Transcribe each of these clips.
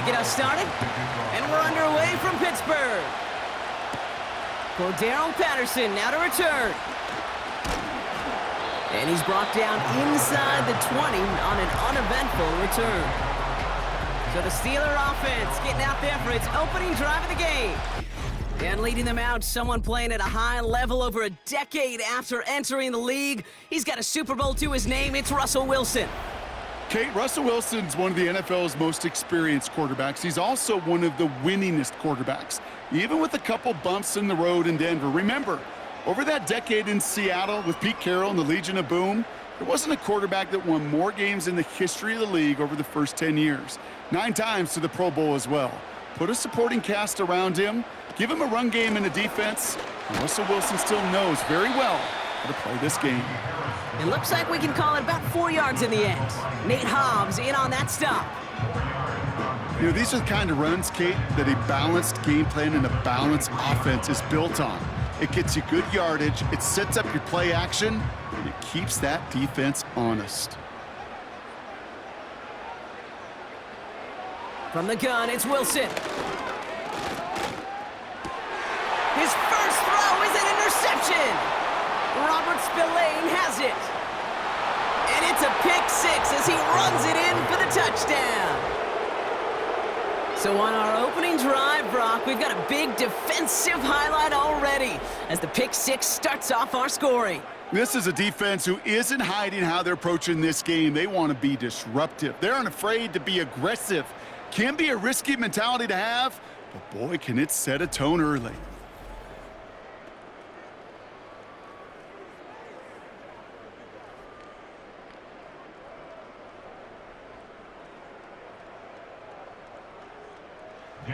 get us started. And we're underway from Pittsburgh. Cordero Patterson now to return. And he's brought down inside the 20 on an uneventful return. So the Steeler offense getting out there for its opening drive of the game. And leading them out, someone playing at a high level over a decade after entering the league. He's got a Super Bowl to his name. It's Russell Wilson. Kate, Russell Wilson's one of the NFL's most experienced quarterbacks. He's also one of the winningest quarterbacks, even with a couple bumps in the road in Denver. Remember, over that decade in Seattle with Pete Carroll and the Legion of Boom, there wasn't a quarterback that won more games in the history of the league over the first 10 years. 9 times to the Pro Bowl as well. Put a supporting cast around him, give him a run game and a defense, and Russell Wilson still knows very well how to play this game. It looks like we can call it about 4 yards in the end. Nate Hobbs in on that stop. You know, these are the kind of runs, Kate, that a balanced game plan and a balanced offense is built on. It gets you good yardage, it sets up your play action, and it keeps that defense honest. From the gun, it's Wilson. His first throw is an interception. Robert Spillane has it. And it's a pick six as he runs it in for the touchdown. So on our opening drive, Brock, we've got a big defensive highlight already as the pick six starts off our scoring. This is a defense who isn't hiding how they're approaching this game. They want to be disruptive. They're unafraid to be aggressive. Can be a risky mentality to have, but boy, can it set a tone early.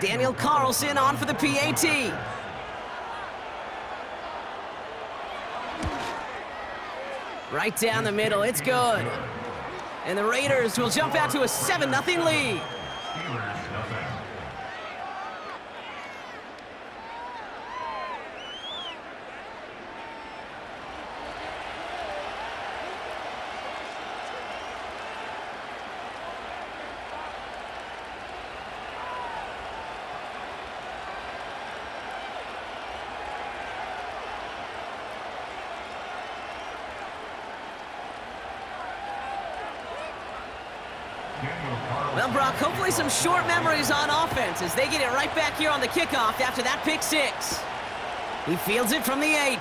Daniel Carlson on for the PAT. Right down the middle, it's good. And the Raiders will jump out to a 7-0 lead. Well, Brock, hopefully some short memories on offense as they get it right back here on the kickoff after that pick six. He fields it from the 8.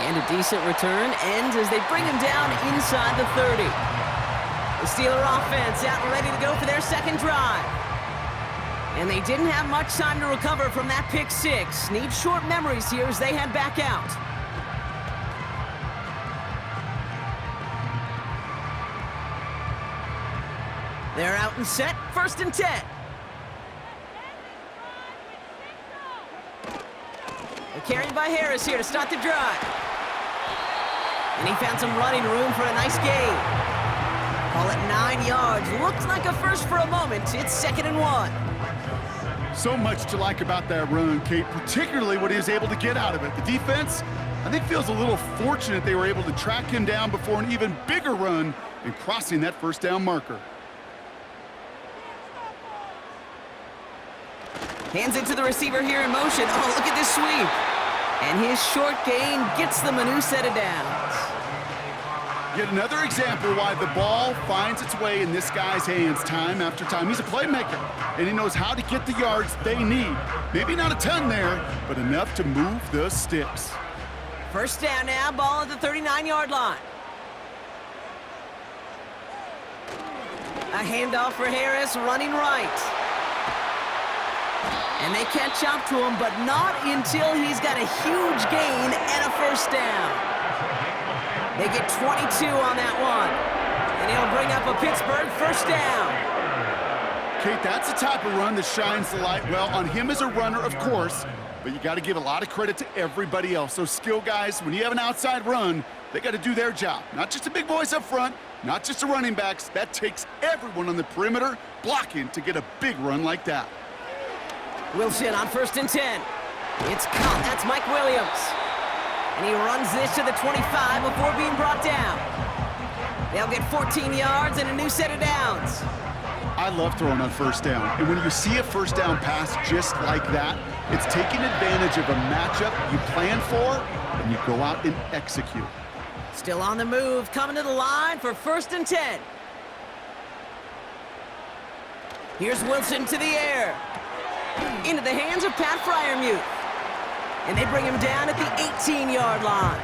And a decent return ends as they bring him down inside the 30. The Steeler offense out and ready to go for their second drive. And they didn't have much time to recover from that pick six. Need short memories here as they head back out. They're out and set, 1st and 10. They're carried by Harris here to start the drive. And he found some running room for a nice gain. Call it 9 yards. Looks like a first for a moment. It's 2nd and 1. So much to like about that run, Kate, particularly what he was able to get out of it. The defense, I think, feels a little fortunate they were able to track him down before an even bigger run and crossing that first down marker. Hands it to the receiver here in motion. Oh, look at this sweep. And his short gain gets them a new set of downs. Yet another example why the ball finds its way in this guy's hands time after time. He's a playmaker, and he knows how to get the yards they need. Maybe not a ton there, but enough to move the sticks. First down now, ball at the 39-yard line. A handoff for Harris, running right. And they catch up to him, but not until he's got a huge gain and a first down. They get 22 on that one. And he'll bring up a Pittsburgh first down. Kate, that's the type of run that shines the light well on him as a runner, of course, but you got to give a lot of credit to everybody else. Those skill guys, when you have an outside run, they got to do their job. Not just the big boys up front, not just the running backs. That takes everyone on the perimeter blocking to get a big run like that. Wilson on 1st and 10. It's caught. That's Mike Williams. And he runs this to the 25 before being brought down. They'll get 14 yards and a new set of downs. I love throwing on first down. And when you see a first down pass just like that, it's taking advantage of a matchup you plan for, and you go out and execute. Still on the move, coming to the line for 1st and 10. Here's Wilson to the air. Into the hands of Pat Fryermuth. And they bring him down at the 18-yard line.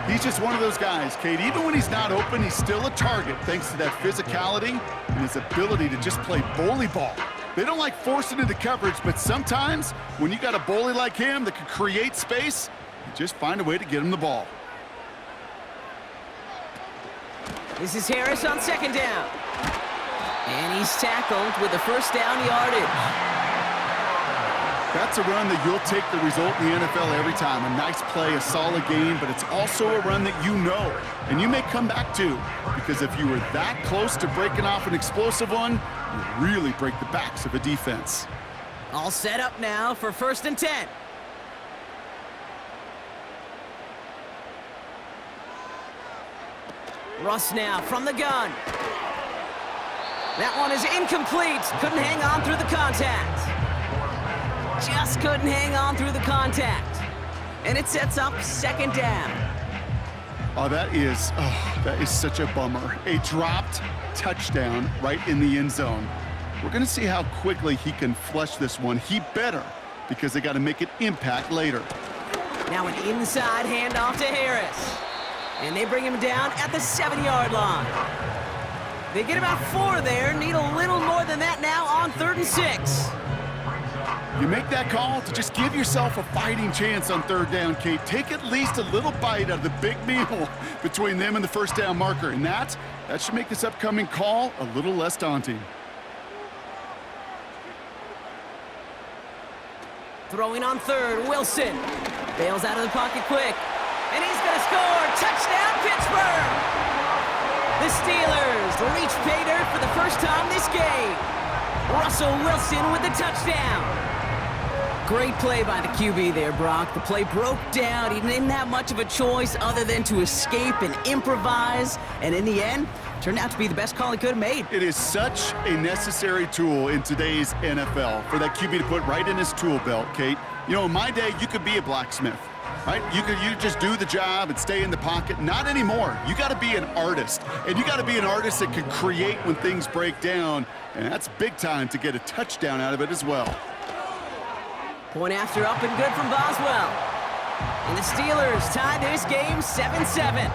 He's just one of those guys, Kate. Even when he's not open, he's still a target thanks to that physicality and his ability to just play bully ball. They don't like forcing into coverage, but sometimes when you got a bully like him that can create space, you just find a way to get him the ball. This is Harris on 2nd down. And he's tackled with the 1st down yardage. That's a run that you'll take the result in the NFL every time. A nice play, a solid game, but it's also a run that you know, and you may come back to, because if you were that close to breaking off an explosive one, you really break the backs of a defense. All set up now for 1st and 10. Russ now from the gun. That one is incomplete. Couldn't hang on through the contact. Just couldn't hang on through the contact. And it sets up 2nd down. Oh, that is such a bummer. A dropped touchdown right in the end zone. We're going to see how quickly he can flush this one. He better, because they got to make an impact later. Now an inside handoff to Harris. And they bring him down at the 7-yard line. They get about 4 there. Need a little more than that now on 3rd and 6. You make that call to just give yourself a fighting chance on 3rd down, Kate. Take at least a little bite out of the big meal between them and the 1st down marker. And that should make this upcoming call a little less daunting. Throwing on 3rd, Wilson. Bails out of the pocket quick. And he's going to score. Touchdown, Pittsburgh! The Steelers reach pay dirt for the first time this game. Russell Wilson with the touchdown. Great play by the QB there, Brock. The play broke down. He didn't have much of a choice other than to escape and improvise. And in the end, turned out to be the best call he could have made. It is such a necessary tool in today's NFL for that QB to put right in his tool belt, Kate. You know, in my day, you could be a blacksmith, right? You just do the job and stay in the pocket. Not anymore. You got to be an artist. And you got to be an artist that can create when things break down. And that's big time to get a touchdown out of it as well. Point after up and good from Boswell. And the Steelers tie this game 7-7.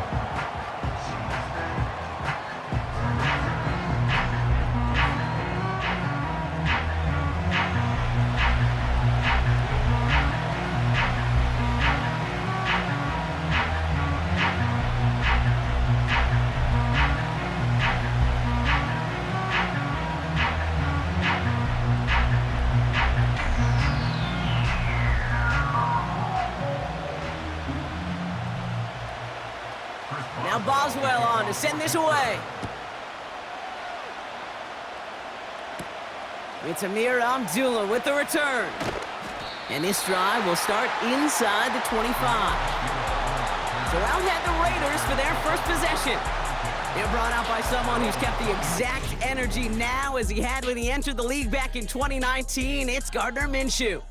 Now Boswell on to send this away. It's Amir Abdullah with the return. And this drive will start inside the 25. So out head the Raiders for their first possession. They're brought out by someone who's kept the exact energy now as he had when he entered the league back in 2019. It's Gardner Minshew.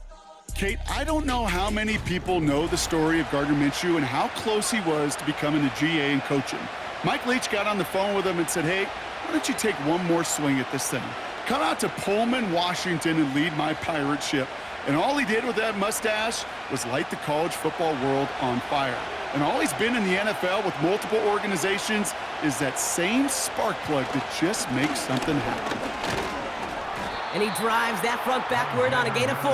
Kate, I don't know how many people know the story of Gardner Minshew and how close he was to becoming a GA and coaching. Mike Leach got on the phone with him and said, hey, why don't you take one more swing at this thing? Come out to Pullman, Washington, and lead my pirate ship. And all he did with that mustache was light the college football world on fire. And all he's been in the NFL with multiple organizations is that same spark plug that just makes something happen. And he drives that front backward on a gain of 4.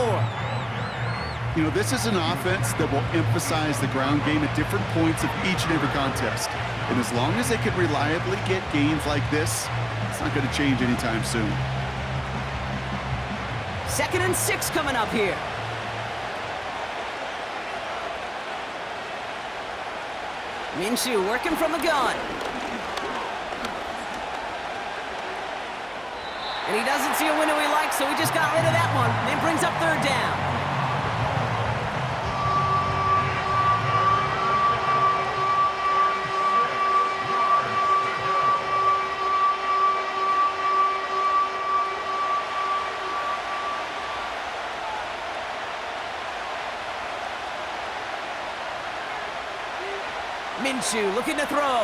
You know, this is an offense that will emphasize the ground game at different points of each and every contest. And as long as they can reliably get gains like this, it's not going to change anytime soon. 2nd and 6 coming up here. Minshew working from the gun. And he doesn't see a window he likes, so he just got rid of that one. And brings up 3rd down. Minshew looking to throw.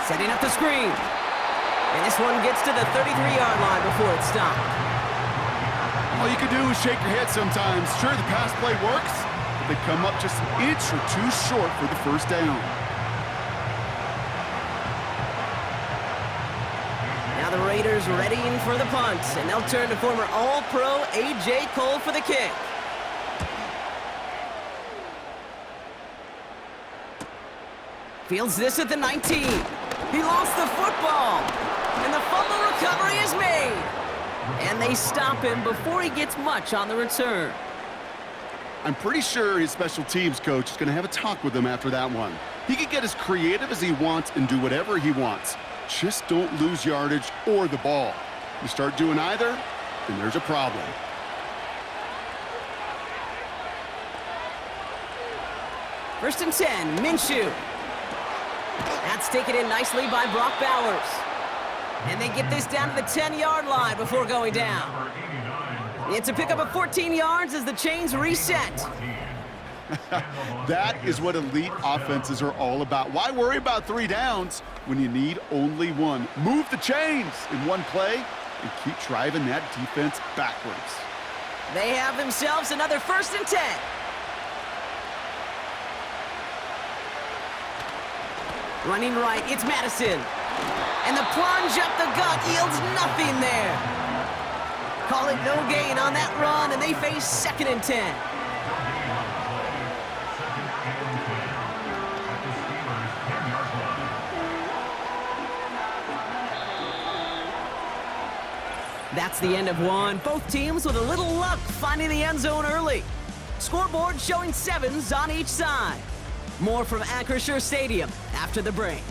Setting up the screen. And this one gets to the 33-yard line before it's stopped. All you can do is shake your head sometimes. Sure, the pass play works, but they come up just an inch or two short for the first down. Now the Raiders readying for the punt, and they'll turn to former All-Pro A.J. Cole for the kick. Fields this at the 19. He lost the football, and the fumble recovery is made. And they stop him before he gets much on the return. I'm pretty sure his special teams coach is going to have a talk with him after that one. He can get as creative as he wants and do whatever he wants. Just don't lose yardage or the ball. You start doing either, and there's a problem. First and 10, Minshew. That's taken in nicely by Brock Bowers. And they get this down to the 10-yard line before going down. It's a pickup of 14 yards as the chains reset. That is what elite offenses are all about. Why worry about 3 downs when you need only one? Move the chains in one play and keep driving that defense backwards. They have themselves another first and 10. Running right, it's Madison. And the plunge up the gut yields nothing there. Call it no gain on that run, and they face second and 10. That's the end of one. Both teams with a little luck finding the end zone early. Scoreboard showing 7s on each side. More from Acrisure Stadium after the break.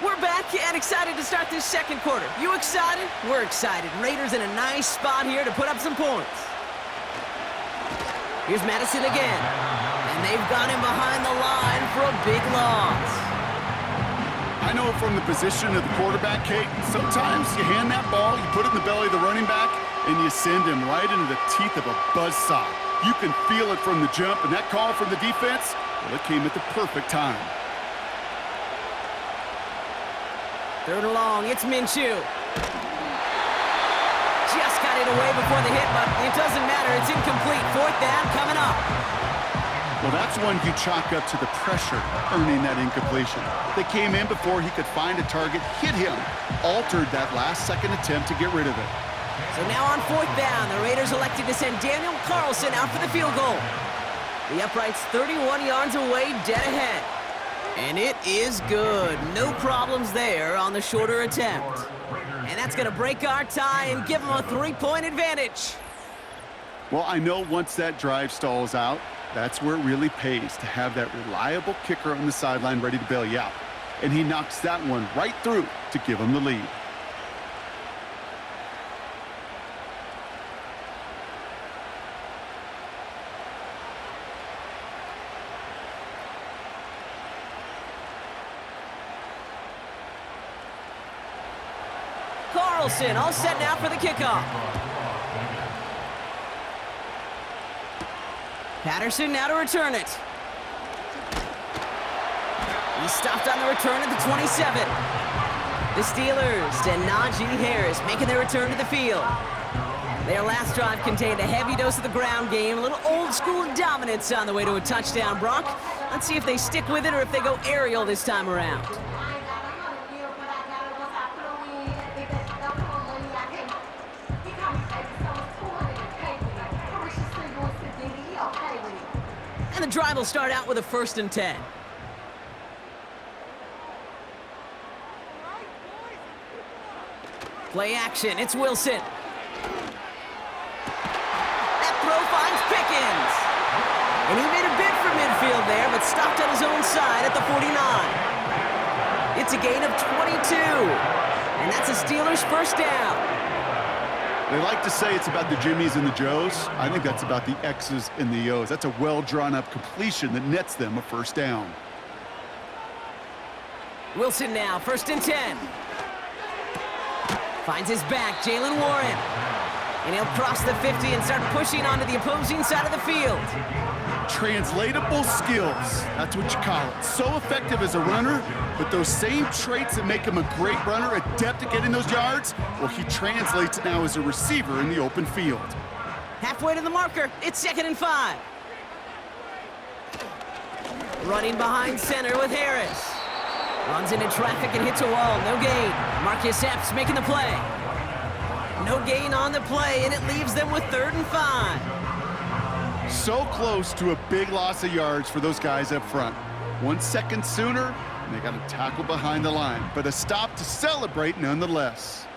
We're back and excited to start this second quarter. You excited? We're excited. Raiders in a nice spot here to put up some points. Here's Madison again. And they've got him behind the line for a big loss. I know from the position of the quarterback, Kate, sometimes you hand that ball, you put it in the belly of the running back, and you send him right into the teeth of a buzzsaw. You can feel it from the jump, and that call from the defense, well, it came at the perfect time. Third and long, it's Minshew. Just got it away before the hit, but it doesn't matter. It's incomplete. Fourth down coming up. Well, that's one you chalk up to the pressure earning that incompletion. They came in before he could find a target, hit him, altered that last-second attempt to get rid of it. So now on fourth down, the Raiders elected to send Daniel Carlson out for the field goal. The upright's 31 yards away, dead ahead. And it is good. No problems there on the shorter attempt. And that's going to break our tie and give them a 3-point advantage. Well, I know once that drive stalls out, that's where it really pays to have that reliable kicker on the sideline ready to bail you out. And he knocks that one right through to give him the lead. Carlson all set now for the kickoff. Patterson now to return it. He stopped on the return at the 27. The Steelers and Najee Harris making their return to the field. Their last drive contained a heavy dose of the ground game, a little old-school dominance on the way to a touchdown. Brock, let's see if they stick with it or if they go aerial this time around. And the drive will start out with a first and 10. Play action, it's Wilson. That throw finds Pickens. And he made a bid for midfield there, but stopped on his own side at the 49. It's a gain of 22. And that's a Steelers first down. They like to say it's about the Jimmies and the Joes. I think that's about the X's and the O's. That's a well-drawn-up completion that nets them a first down. Finds his back, Jalen Warren. And he'll cross the 50 and start pushing onto the opposing side of the field. Translatable skills, that's what you call it. So effective as a runner, but those same traits that make him a great runner, adept at getting those yards, well, he translates now as a receiver in the open field. Halfway to the marker, it's 2nd and 5. Running behind center with Harris. Runs into traffic and hits a wall, no gain. Marcus Epps making the play. No gain on the play, and it leaves them with 3rd and 5. So close to a big loss of yards for those guys up front. 1 second sooner, and they got a tackle behind the line, but a stop to celebrate nonetheless.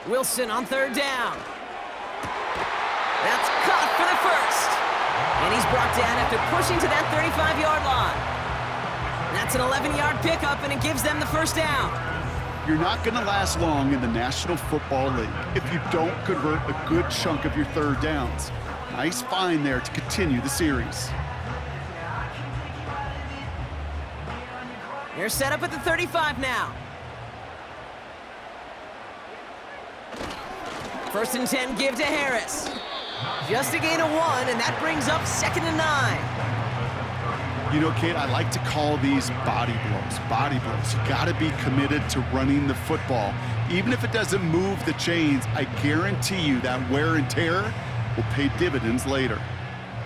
Wilson on 3rd down. That's caught for the first. And he's brought down after pushing to that 35-yard line. That's an 11-yard pickup, and it gives them the 1st down. You're not going to last long in the National Football League if you don't convert a good chunk of your 3rd downs. Nice find there to continue the series. They're set up at the 35 now. 1st and 10, give to Harris. Just a gain of 1, and that brings up 2nd and 9. You know, Kate, I like to call these body blows. Body blows. You got to be committed to running the football. Even if it doesn't move the chains, I guarantee you that wear and tear will pay dividends later.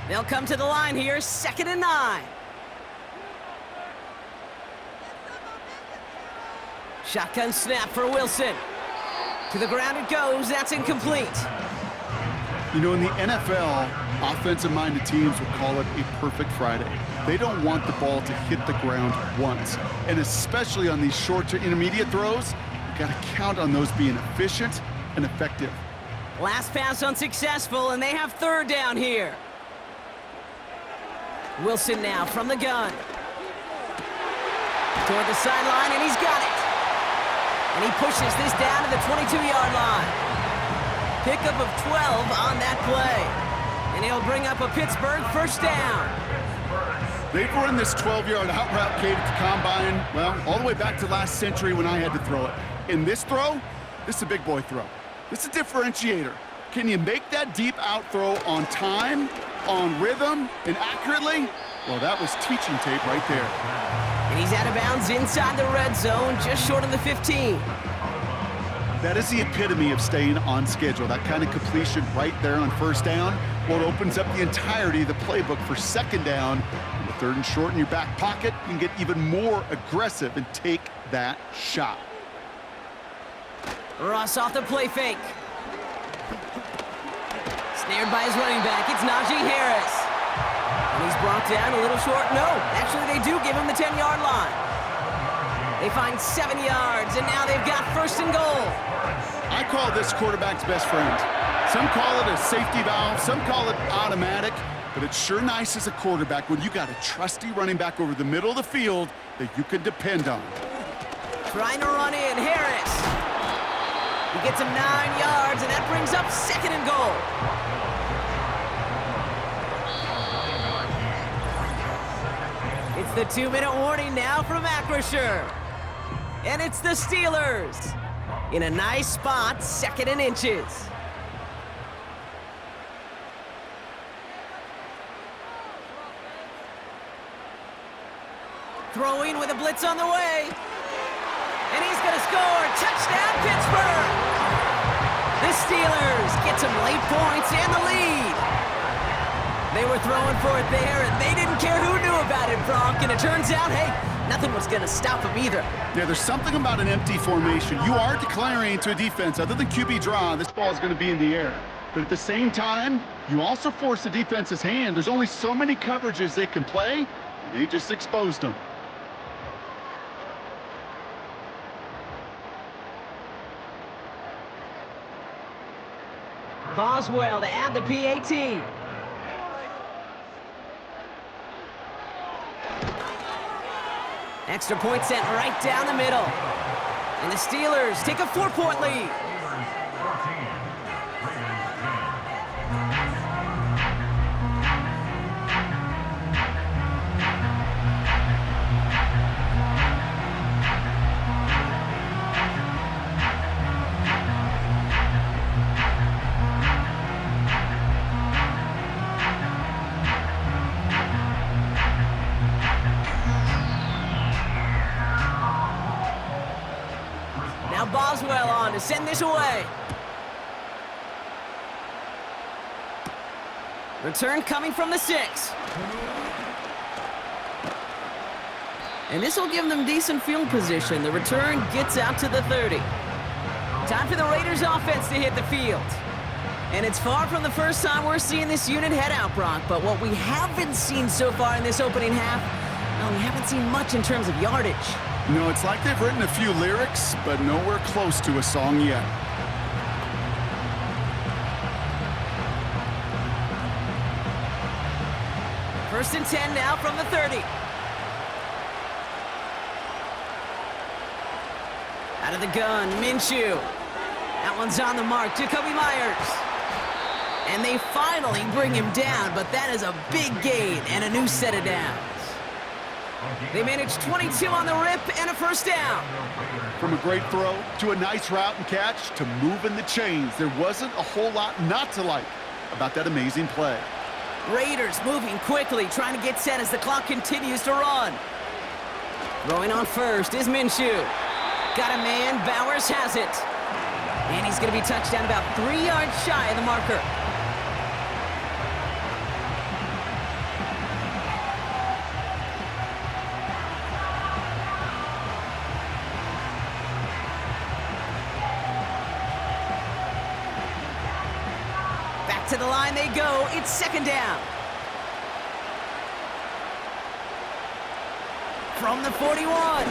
They'll come to the line here, 2nd and 9. Shotgun snap for Wilson. To the ground it goes. That's incomplete. You know, in the NFL, offensive-minded teams will call it a perfect Friday. They don't want the ball to hit the ground once. And especially on these short to intermediate throws, you got to count on those being efficient and effective. Last pass unsuccessful, and they have 3rd down here. Wilson now from the gun. Toward the sideline, and he's got it. And he pushes this down to the 22-yard line. Pickup of 12 on that play. And he'll bring up a Pittsburgh 1st down. They've run this 12-yard out route, Kate, at the combine, well, all the way back to last century when I had to throw it. In this throw, this is a big boy throw. This is a differentiator. Can you make that deep out throw on time, on rhythm, and accurately? Well, that was teaching tape right there. And he's out of bounds inside the red zone, just short of the 15. That is the epitome of staying on schedule. That kind of completion right there on 1st down. Well, it opens up the entirety of the playbook for 2nd down. With 3rd and short in your back pocket, you can get even more aggressive and take that shot. Ross off the play fake. Snared by his running back, it's Najee Harris. And he's brought down a little short. No, actually they do give him the 10-yard line. They find 7 yards, and now they've got 1st and goal. I call this quarterback's best friend. Some call it a safety valve, some call it automatic, but it's sure nice as a quarterback when you got a trusty running back over the middle of the field that you can depend on. Trying to run in, Harris. He gets him 9 yards, and that brings up 2nd and goal. It's the 2-minute warning now from Acrisure. And it's the Steelers. In a nice spot, 2nd and inches. Throwing with a blitz on the way. And he's going to score. Touchdown, Pittsburgh. The Steelers get some late points and the lead. They were throwing for it there, and they didn't care who knew about it, Bronk. And it turns out, hey, nothing was going to stop them either. Yeah, there's something about an empty formation. You are declaring to a defense, other than QB draw, this ball is going to be in the air. But at the same time, you also force the defense's hand. There's only so many coverages they can play, and they just exposed them. Boswell to add the PAT. Extra point sent right down the middle. And the Steelers take a 4-point lead. send this away. Return coming from the 6. And this will give them decent field position. The return gets out to the 30. Time for the Raiders offense to hit the field. And it's far from the first time we're seeing this unit head out, Brock. But what we haven't seen so far in this opening half, well, we haven't seen much in terms of yardage. No, it's like they've written a few lyrics, but nowhere close to a song yet. First and 10 now from the 30. Out of the gun, Minshew. That one's on the mark, Jacoby Myers. And they finally bring him down, but that is a big gain and a new set of downs. They managed 22 on the rip and a first down. From a great throw to a nice route and catch to moving the chains, there wasn't a whole lot not to like about that amazing play. Raiders moving quickly, trying to get set as the clock continues to run. Throwing on first is Minshew. Got a man, Bowers has it. And he's going to be touched down about 3 yards shy of the marker. Back to the line they go. It's second down. From the 41.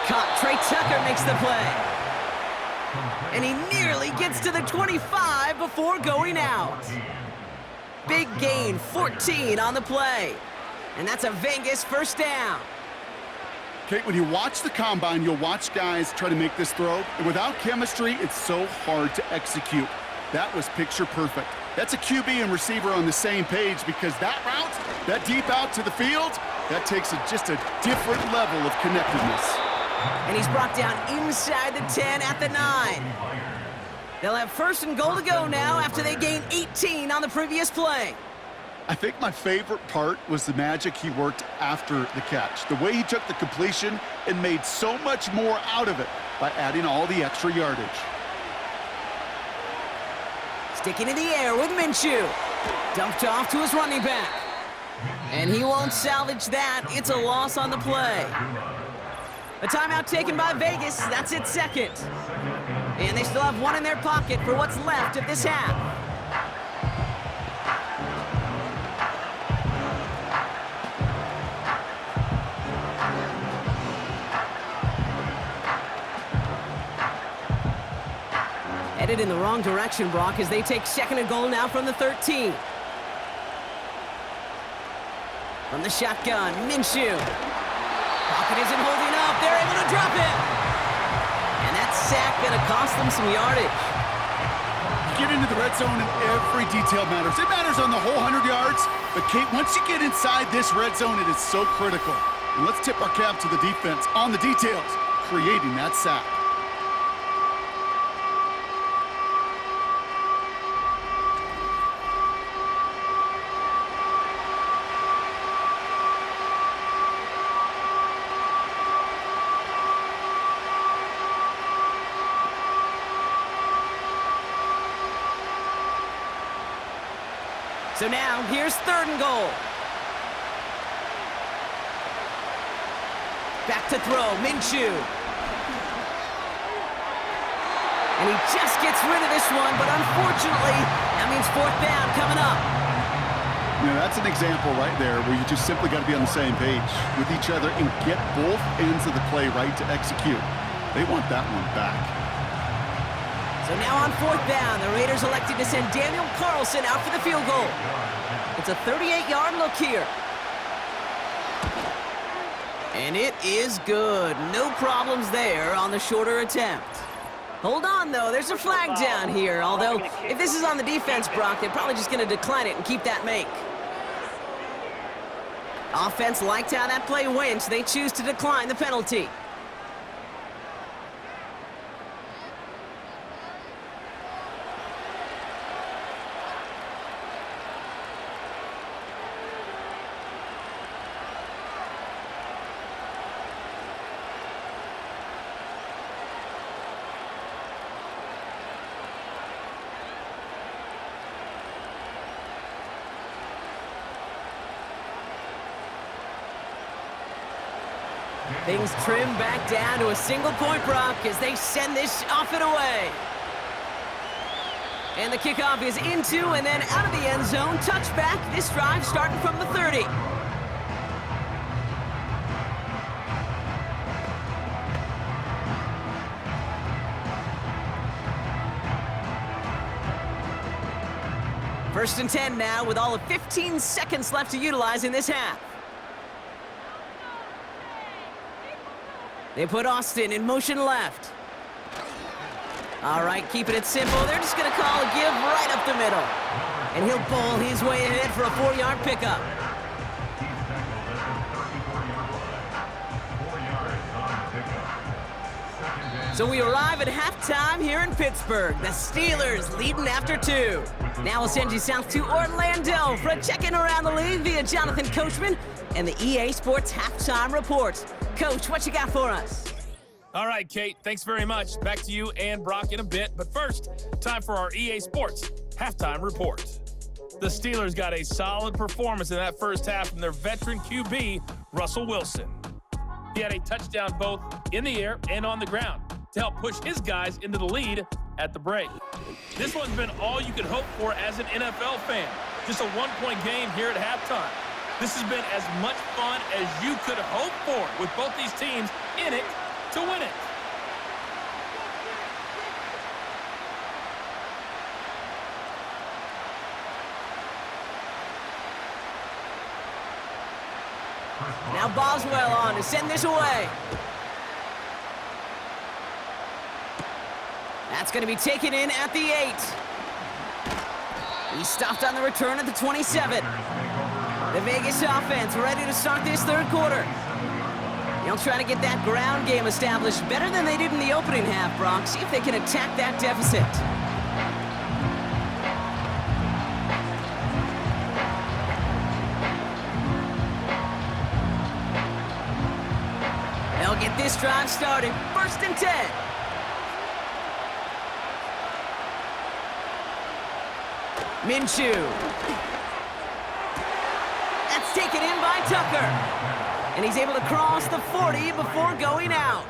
Caught. Trey Tucker makes the play. And he nearly gets to the 25 before going out. Big gain, 14 on the play. And that's a Vegas first down. Kate, when you watch the combine, you'll watch guys try to make this throw. And without chemistry, it's so hard to execute. That was picture perfect. That's a QB and receiver on the same page because that route, that deep out to the field, that takes just a different level of connectedness. And he's brought down inside the 10 at the 9. They'll have first and goal to go now after they gained 18 on the previous play. I think my favorite part was the magic he worked after the catch. The way he took the completion and made so much more out of it by adding all the extra yardage. Sticking in the air with Minshew. Dumped off to his running back. And he won't salvage that. It's a loss on the play. A timeout taken by Vegas. That's its second. And they still have one in their pocket for what's left of this half. Headed in the wrong direction, Brock, as they take second and goal now from the 13. From the shotgun, Minshew. Pocket isn't holding up. They're able to drop it. And that sack going to cost them some yardage. Get into the red zone and every detail matters. It matters on the whole 100 yards. But, Kate, once you get inside this red zone, it is so critical. And let's tip our cap to the defense on the details, creating that sack. So now, here's third and goal. Back to throw, Minshew. And he just gets rid of this one, but unfortunately, that means fourth down coming up. You know, that's an example right there where you just simply got to be on the same page with each other and get both ends of the play right to execute. They want that one back. So now on fourth down, the Raiders elected to send Daniel Carlson out for the field goal. It's a 38-yard look here. And it is good. No problems there on the shorter attempt. Hold on, though. There's a flag down here. Although, if this is on the defense, Brock, they're probably just going to decline it and keep that make. Offense liked how that play went, so they choose to decline the penalty. Things trim back down to a single-point Brock as they send this off and away. And the kickoff is into and then out of the end zone. Touchback. This drive starting from the 30. First and 10 now with all of 15 seconds left to utilize in this half. They put Austin in motion left. All right, keeping it simple. They're just going to call a give right up the middle. And he'll bowl his way ahead for a 4-yard pickup. So we arrive at halftime here in Pittsburgh. The Steelers leading after 2. Now we'll send you south to Orlando for a check-in around the league via Jonathan Coachman and the EA Sports Halftime Report. Coach, what you got for us? All right, Kate, thanks very much. Back to you and Brock in a bit. But first, time for our EA Sports Halftime Report. The Steelers got a solid performance in that first half from their veteran QB, Russell Wilson. He had a touchdown both in the air and on the ground to help push his guys into the lead at the break. This one's been all you could hope for as an NFL fan. Just a one-point game here at halftime. This has been as much fun as you could hope for with both these teams in it to win it. Now Boswell on to send this away. That's going to be taken in at the 8. He stopped on the return at the 27. The Vegas offense ready to start this third quarter. They'll try to get that ground game established better than they did in the opening half, Brock. See if they can attack that deficit. They'll get this drive started. First and 10. Minshew. That's taken in by Tucker. And he's able to cross the 40 before going out.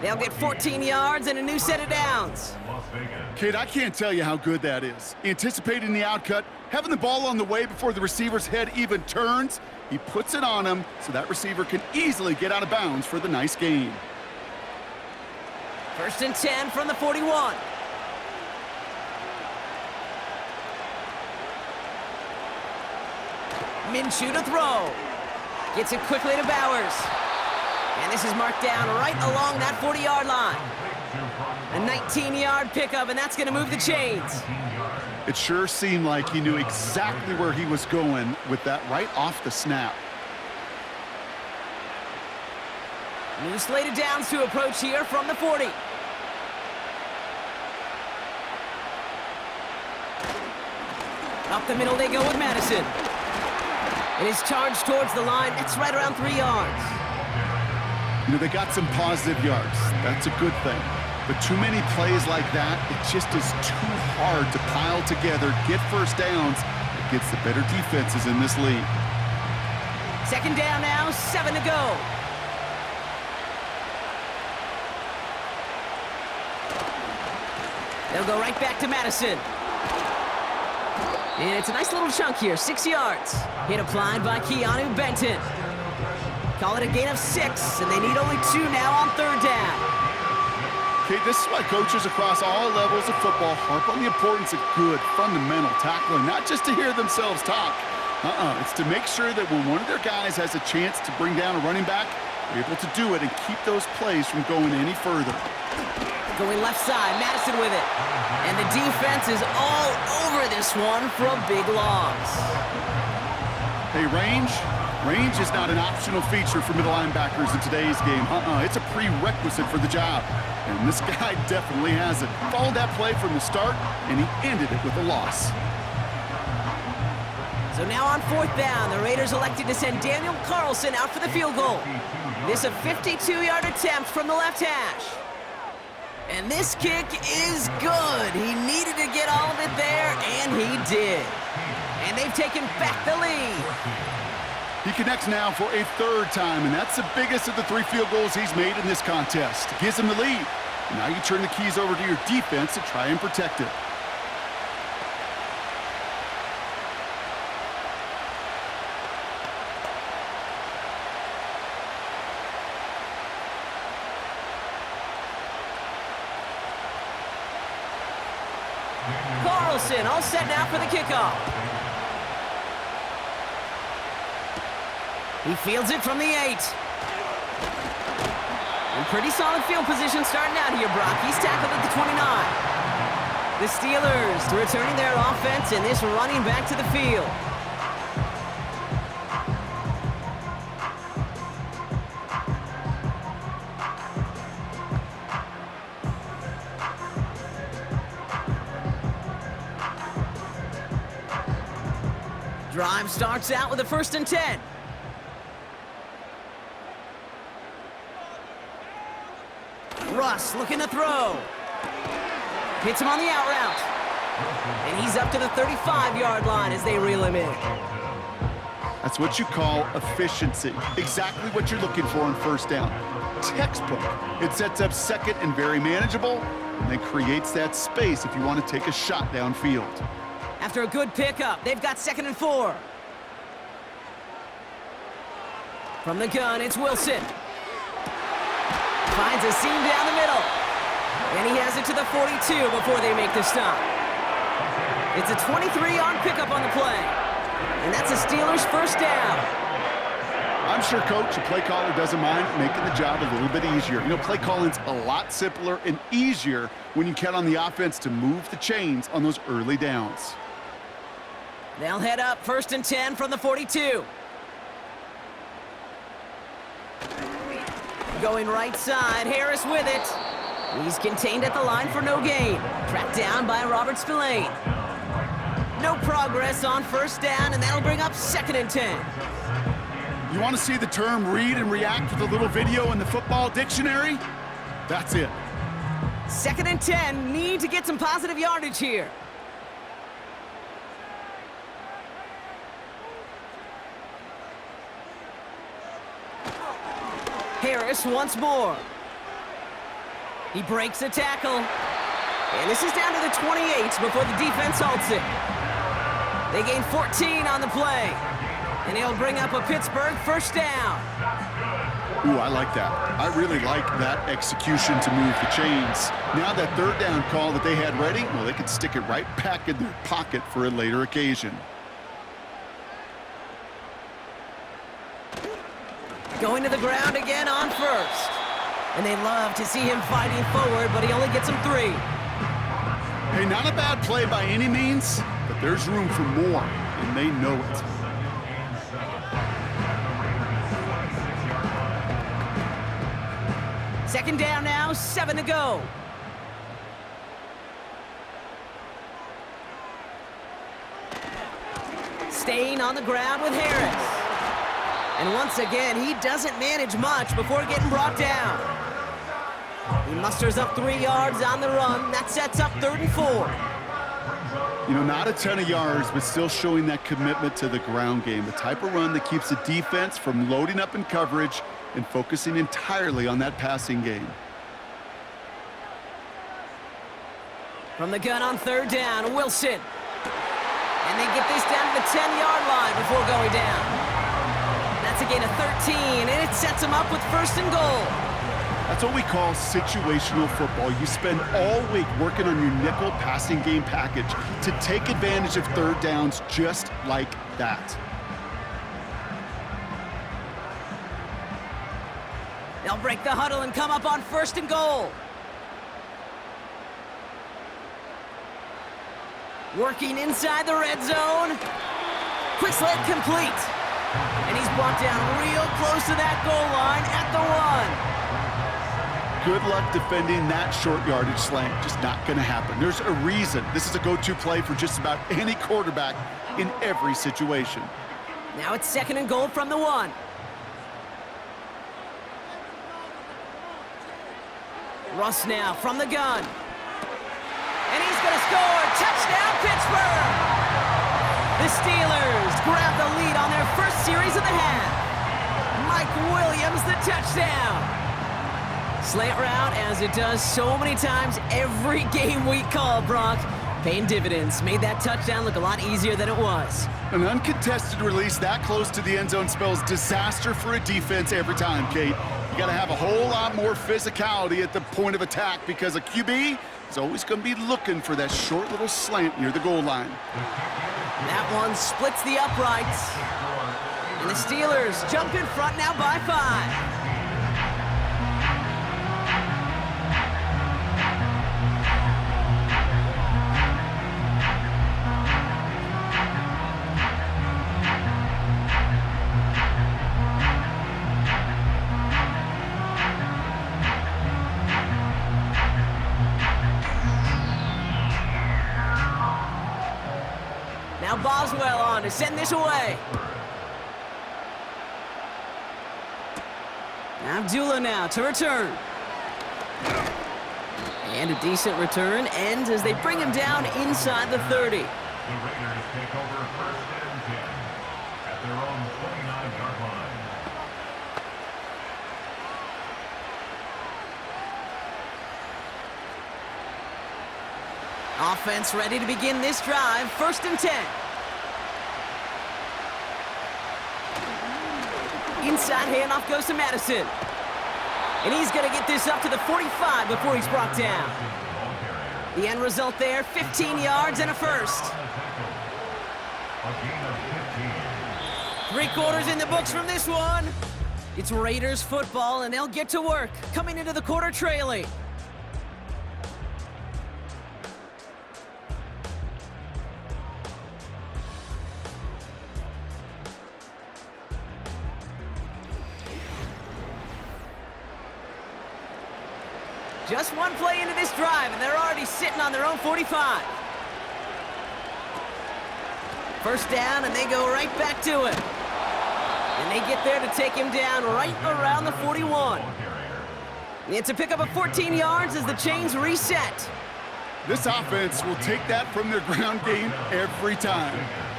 They'll get 14 yards and a new set of downs. Kate, I can't tell you how good that is. Anticipating the outcut, having the ball on the way before the receiver's head even turns, he puts it on him so that receiver can easily get out of bounds for the nice gain. First and 10 from the 41. Minshew to throw. Gets it quickly to Bowers. And this is marked down right along that 40-yard line. A 19-yard pickup, and that's going to move the chains. It sure seemed like he knew exactly where he was going with that right off the snap. New slate of downs to approach here from the 40. Up the middle they go with Madison. It is charged towards the line. It's right around 3 yards. You know, they got some positive yards. That's a good thing. But too many plays like that, it just is too hard to pile together, get first downs against the better defenses in this league. Second down now, 7 to go. They'll go right back to Madison. And it's a nice little chunk here, 6 yards. Hit applied by Keanu Benton. Call it a gain of 6, and they need only 2 now on third down. Okay, this is why coaches across all levels of football harp on the importance of good, fundamental tackling, not just to hear themselves talk. It's to make sure that when one of their guys has a chance to bring down a running back, they're able to do it and keep those plays from going any further. Going left side, Madison with it. And the defense is all over this one for a big loss. Hey, range is not an optional feature for middle linebackers in today's game. It's a prerequisite for the job. And this guy definitely has it. Followed that play from the start, and he ended it with a loss. So now on fourth down, the Raiders elected to send Daniel Carlson out for the field goal. This a 52-yard attempt from the left hash. And this kick is good. He needed to get all of it there, and he did. And they've taken back the lead. He connects now for a third time, and that's the biggest of the 3 field goals he's made in this contest. Gives him the lead. Now you turn the keys over to your defense to try and protect it. Carlson all set now for the kickoff. He fields it from the 8. And pretty solid field position starting out here, Brock. He's tackled at the 29. The Steelers returning their offense and this running back to the field. Drive starts out with a 1st and 10. Russ looking to throw. Hits him on the out route. And he's up to the 35-yard line as they reel him in. That's what you call efficiency. Exactly what you're looking for on 1st down. Textbook. It sets up 2nd and very manageable, and then creates that space if you want to take a shot downfield. After a good pickup, they've got 2nd and 4. From the gun, it's Wilson. Finds a seam down the middle. And he has it to the 42 before they make the stop. It's a 23-yard pickup on the play. And that's a Steelers 1st down. I'm sure, Coach, a play caller doesn't mind making the job a little bit easier. You know, play calling's a lot simpler and easier when you count on the offense to move the chains on those early downs. They'll head up 1st and 10 from the 42. Going right side, Harris with it. He's contained at the line for no gain. Tracked down by Robert Spillane. No progress on 1st down, and that'll bring up 2nd and 10. You want to see the term read and react with a little video in the football dictionary? That's it. 2nd and 10, need to get some positive yardage here. Harris once more. He breaks a tackle. And this is down to the 28 before the defense halts it. They gain 14 on the play. And he'll bring up a Pittsburgh 1st down. Ooh, I like that. I really like that execution to move the chains. Now that 3rd down call that they had ready, well, they could stick it right back in their pocket for a later occasion. Going to the ground again on 1st. And they love to see him fighting forward, but he only gets him 3. Hey, not a bad play by any means, but there's room for more, and they know it. Second down now, 7 to go. Staying on the ground with Harris. And once again, he doesn't manage much before getting brought down. He musters up 3 yards on the run. That sets up 3rd and 4. You know, not a ton of yards, but still showing that commitment to the ground game. The type of run that keeps the defense from loading up in coverage and focusing entirely on that passing game. From the gun on 3rd down, Wilson. And they get this down to the 10-yard line before going down. That's a gain of 13, and it sets them up with 1st and goal. That's what we call situational football. You spend all week working on your nickel passing game package to take advantage of 3rd downs just like that. They'll break the huddle and come up on 1st and goal. Working inside the red zone. Quick slant complete. And he's brought down real close to that goal line at the 1. Good luck defending that short yardage slant. Just not going to happen. There's a reason. This is a go-to play for just about any quarterback in every situation. Now it's 2nd and goal from the 1. Russ now from the gun. And he's going to score. Touchdown, Pittsburgh! The Steelers grab the lead on their first series of the half. Mike Williams, the touchdown. Slant route, as it does so many times every game we call, Brock. Paying dividends. Made that touchdown look a lot easier than it was. An uncontested release that close to the end zone spells disaster for a defense every time, Kate. You got to have a whole lot more physicality at the point of attack because a QB is always going to be looking for that short little slant near the goal line. That one splits the uprights. And the Steelers jump in front now by 5. Now Boswell on to send this away. Abdullah now to return. And a decent return ends as they bring him down inside the 30. The Raiders take over 1st and 10 at their own 29-yard line. Offense ready to begin this drive. 1st and 10. Inside handoff goes to Madison. And he's going to get this up to the 45 before he's brought down. The end result there, 15 yards and a first. 3 quarters in the books from this one. It's Raiders football, and they'll get to work, coming into the quarter trailing. Just one play into this drive, and they're already sitting on their own 45. First down, and they go right back to it. And they get there to take him down right around the 41. It's a pickup of 14 yards as the chains reset. This offense will take that from their ground game every time.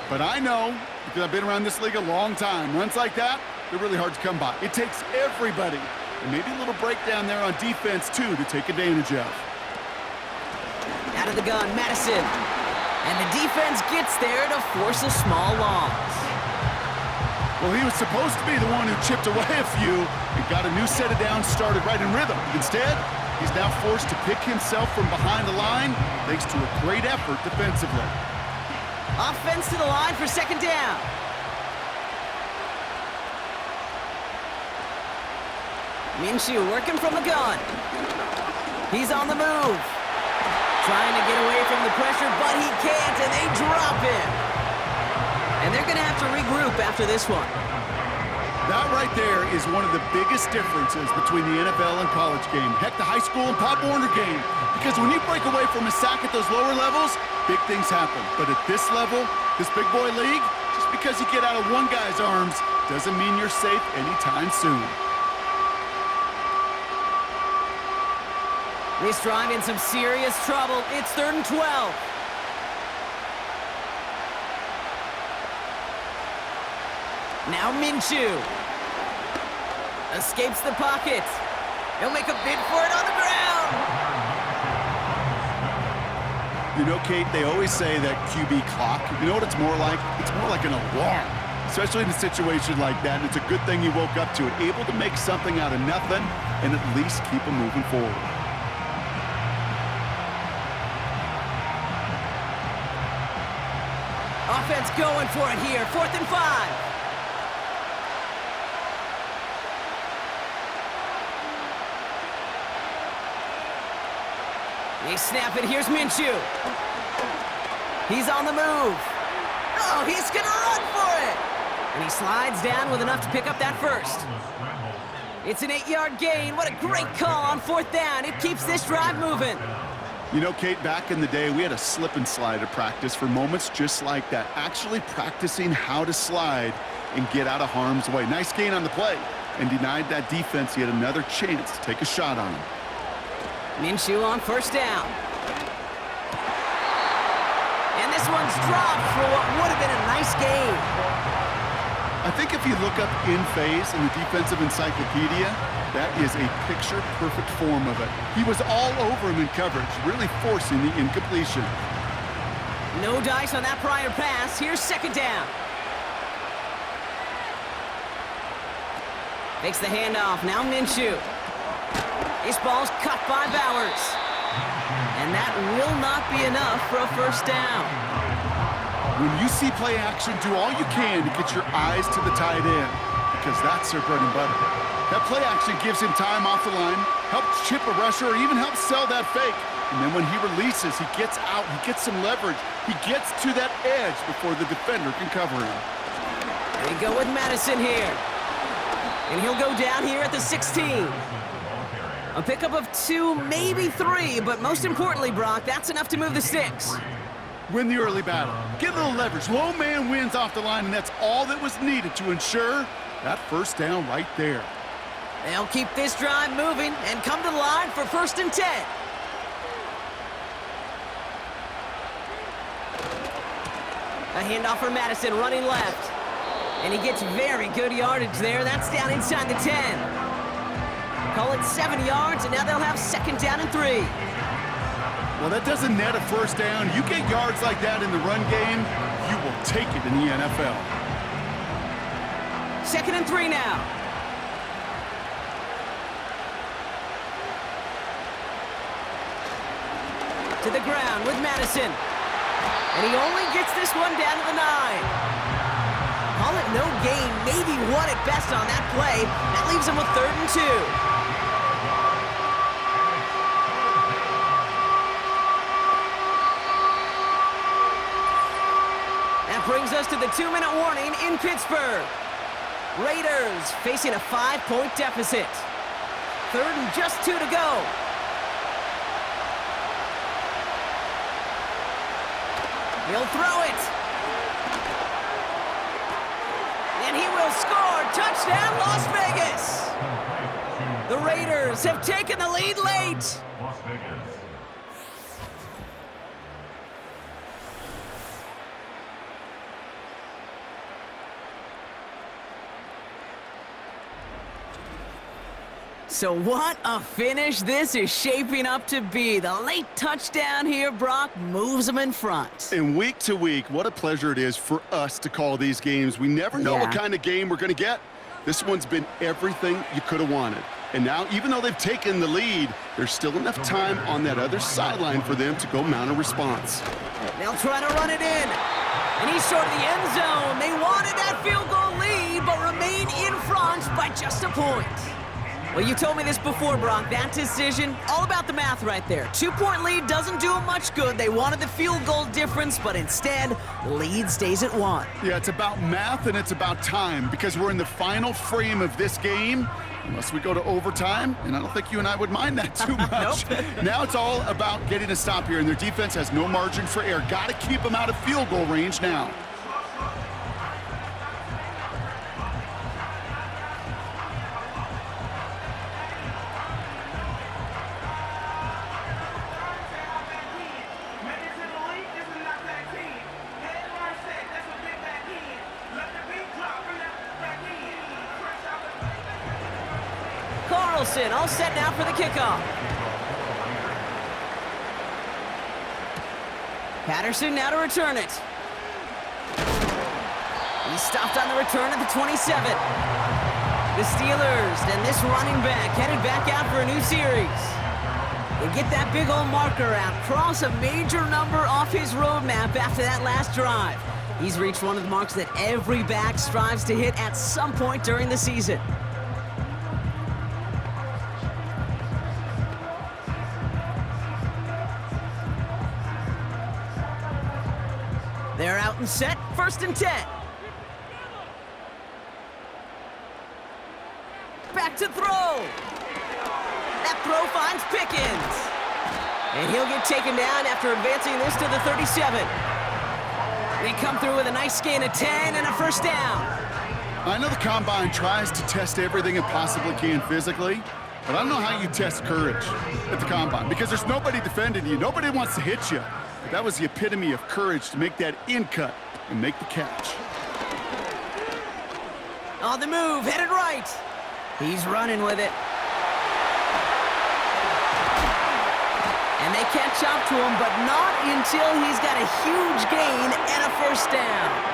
But I know, because I've been around this league a long time, runs like that, they're really hard to come by. It takes everybody. And maybe a little breakdown there on defense, too, to take advantage of. Out of the gun, Madison. And the defense gets there to force a small loss. Well, he was supposed to be the one who chipped away a few and got a new set of downs started right in rhythm. Instead, he's now forced to pick himself from behind the line thanks to a great effort defensively. Offense to the line for 2nd down. Minshew working from the gun. He's on the move. Trying to get away from the pressure, but he can't, and they drop him. And they're going to have to regroup after this one. That right there is one of the biggest differences between the NFL and college game. Heck, the high school and Pop Warner game. Because when you break away from a sack at those lower levels, big things happen. But at this level, this big boy league, just because you get out of one guy's arms doesn't mean you're safe anytime soon. This drive in some serious trouble. It's 3rd and 12. Now Minshew. Escapes the pocket. He'll make a bid for it on the ground. You know, Kate, they always say that QB clock. You know what it's more like? It's more like an alarm, especially in a situation like that. And it's a good thing you woke up to it, able to make something out of nothing and at least keep them moving forward. Offense going for it here. 4th and 5. They snap it. Here's Minshew. He's on the move. Oh, he's going to run for it. And he slides down with enough to pick up that first. It's an 8-yard gain. What a great call on 4th down. It keeps this drive moving. You know, Kate, back in the day, we had a slip and slide at practice for moments just like that. Actually practicing how to slide and get out of harm's way. Nice gain on the play and denied that defense yet another chance to take a shot on him. Minshew on 1st down. And this one's dropped for what would have been a nice gain. I think if you look up in phase in the defensive encyclopedia, that is a picture-perfect form of it. He was all over him in coverage, really forcing the incompletion. No dice on that prior pass. Here's second down. Makes the handoff. Now Minshew. This ball's cut by Bowers. And that will not be enough for a first down. When you see play action, do all you can to get your eyes to the tight end, because that's their bread and butter. That play action gives him time off the line, helps chip a rusher, or even helps sell that fake. And then when he releases, he gets out, he gets some leverage. He gets to that edge before the defender can cover him. They go with Madison here. And he'll go down here at the 16. A pickup of 2, maybe 3, but most importantly, Brock, that's enough to move the sticks. Win the early battle. Get a little leverage. Low man wins off the line, and that's all that was needed to ensure that first down right there. They'll keep this drive moving and come to the line for 1st and 10. A handoff for Madison, running left. And he gets very good yardage there. That's down inside the 10. Call it 7 yards, and now they'll have 2nd down and 3. Well, that doesn't net a first down. You get yards like that in the run game, you will take it in the NFL. 2nd and 3 now. To the ground with Madison. And he only gets this one down to the 9. Call it no gain, maybe 1 at best on that play. That leaves him with 3rd and 2. Brings us to the 2-minute warning in Pittsburgh. Raiders facing a 5-point deficit. 3rd and just 2 to go. He'll throw it. And he will score. Touchdown, Las Vegas. The Raiders have taken the lead late. Las Vegas. So what a finish this is shaping up to be. The late touchdown here, Brock, moves them in front. And week to week, what a pleasure it is for us to call these games. We never know what kind of game we're going to get. This one's been everything you could have wanted. And now, even though they've taken the lead, there's still enough time on that other sideline for them to go mount a response. They'll try to run it in. And he's short of the end zone. They wanted that field goal lead, but remain in front by just a point. Well, you told me this before, Brock. That decision, all about the math right there. 2-point lead doesn't do them much good. They wanted the field goal difference, but instead, the lead stays at 1. Yeah, it's about math and it's about time, because we're in the final frame of this game, unless we go to overtime, and I don't think you and I would mind that too much. Now it's all about getting a stop here, and their defense has no margin for error. Got to keep them out of field goal range now. All set now for the kickoff. Patterson now to return it. He stopped on the return at the 27. The Steelers and this running back headed back out for a new series. They get that big old marker out, cross a major number off his roadmap after that last drive. He's reached one of the marks that every back strives to hit at some point during the season. They're out and set, 1st and 10. Back to throw. That throw finds Pickens. And he'll get taken down after advancing this to the 37. They come through with a nice gain of 10 and a first down. I know the Combine tries to test everything it possibly can physically, but I don't know how you test courage at the Combine, because there's nobody defending you. Nobody wants to hit you. But that was the epitome of courage to make that in cut and make the catch. On the move, headed right. He's running with it. And they catch up to him, but not until he's got a huge gain and a first down.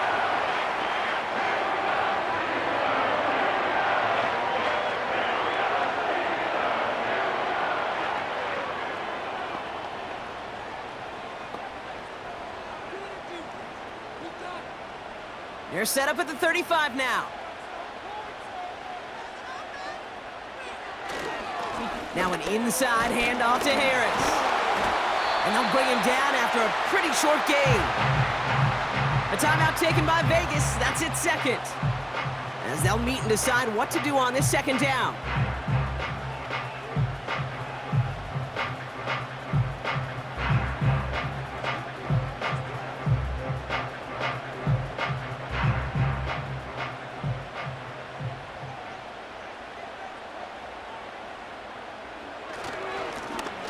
They're set up at the 35 now. Now an inside handoff to Harris. And they'll bring him down after a pretty short gain. A timeout taken by Vegas. That's its second. As they'll meet and decide what to do on this second down.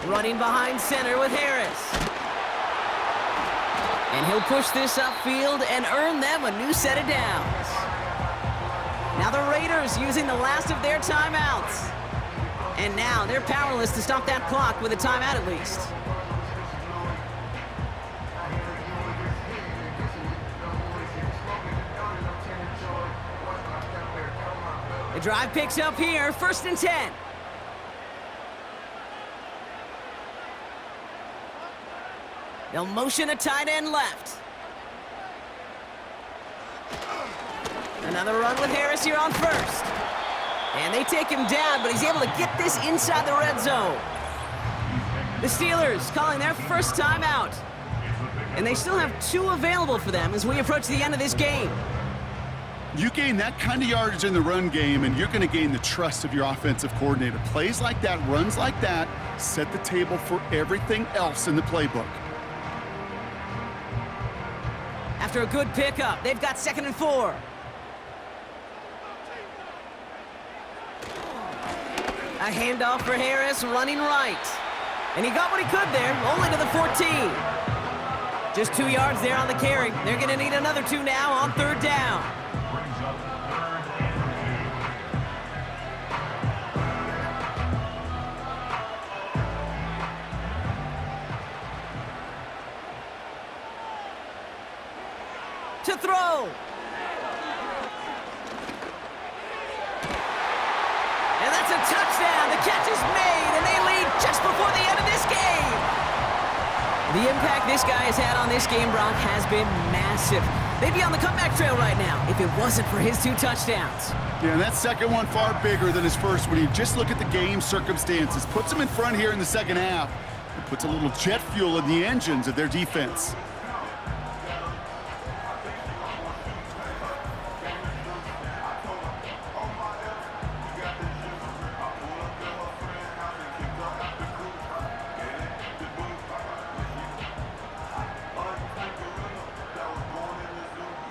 Running behind center with Harris. And he'll push this upfield and earn them a new set of downs. Now the Raiders using the last of their timeouts. And now they're powerless to stop that clock with a timeout at least. The drive picks up here, 1st and 10. They'll motion a tight end left. Another run with Harris here on 1st. And they take him down, but he's able to get this inside the red zone. The Steelers calling their first timeout. And they still have 2 available for them as we approach the end of this game. You gain that kind of yardage in the run game, and you're going to gain the trust of your offensive coordinator. Plays like that, runs like that, set the table for everything else in the playbook. After a good pickup, they've got 2nd and 4. A handoff for Harris, running right. And he got what he could there, only to the 14. Just 2 yards there on the carry. They're going to need another 2 now on 3rd down. To throw. And that's a touchdown. The catch is made, and they lead just before the end of this game. The impact this guy has had on this game, Brock, has been massive. They'd be on the comeback trail right now if it wasn't for his 2 touchdowns. Yeah, and that second one far bigger than his first when you just look at the game circumstances. Puts them in front here in the second half. It puts a little jet fuel in the engines of their defense.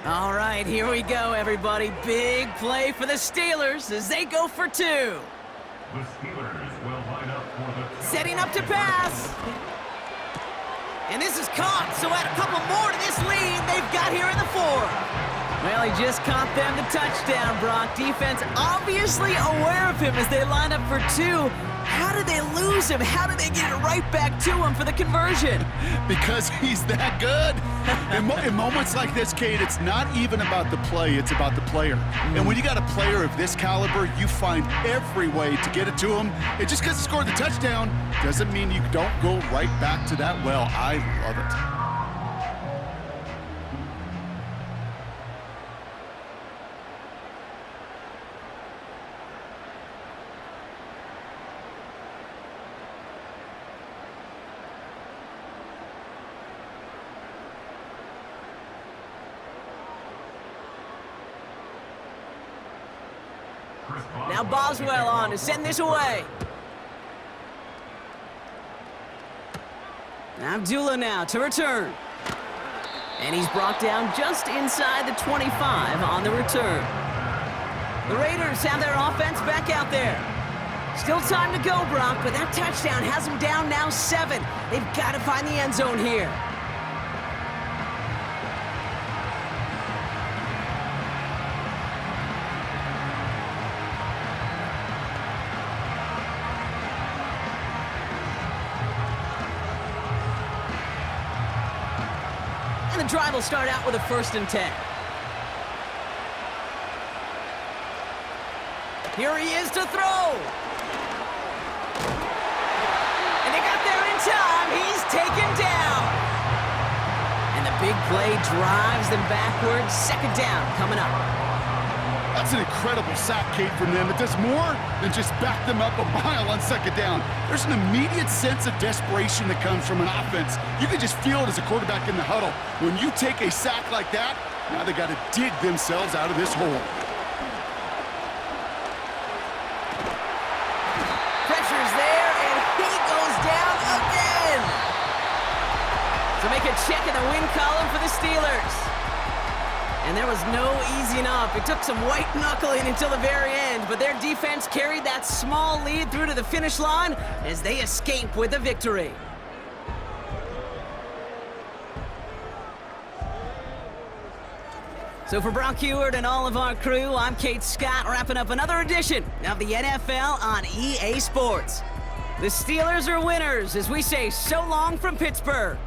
All right, here we go, everybody. Big play for the Steelers as they go for 2. The Steelers will line up for the Setting up to pass. And this is caught, so add a couple more to this lead they've got here in the 4th. Well, he just caught them the touchdown, Brock. Defense obviously aware of him as they line up for 2. How did they lose him? How did they get it right back to him for the conversion? Because he's that good. In moments like this, Kate, it's not even about the play, it's about the player. And when you got a player of this caliber, you find every way to get it to him. And just because he scored the touchdown doesn't mean you don't go right back to that well. I love it. Now Boswell on to send this away. Abdullah now to return. And he's brought down just inside the 25 on the return. The Raiders have their offense back out there. Still time to go, Brock, but that touchdown has them down now 7. They've got to find the end zone here. drive will start out with a 1st and 10. Here he is to throw. And they got there in time. He's taken down. And the big play drives them backwards. 2nd down coming up. That's an incredible sack, Kate, from them. It does more than just back them up a mile on 2nd down. There's an immediate sense of desperation that comes from an offense. You can just feel it as a quarterback in the huddle. When you take a sack like that, now they got to dig themselves out of this hole. Pressure's there, and he goes down again. So make a check in the win column for the Steelers. And there was no easing up. It took some white knuckling until the very end, but their defense carried that small lead through to the finish line as they escape with a victory. So for Brock Heward and all of our crew, I'm Kate Scott, wrapping up another edition of the NFL on EA Sports. The Steelers are winners as we say so long from Pittsburgh.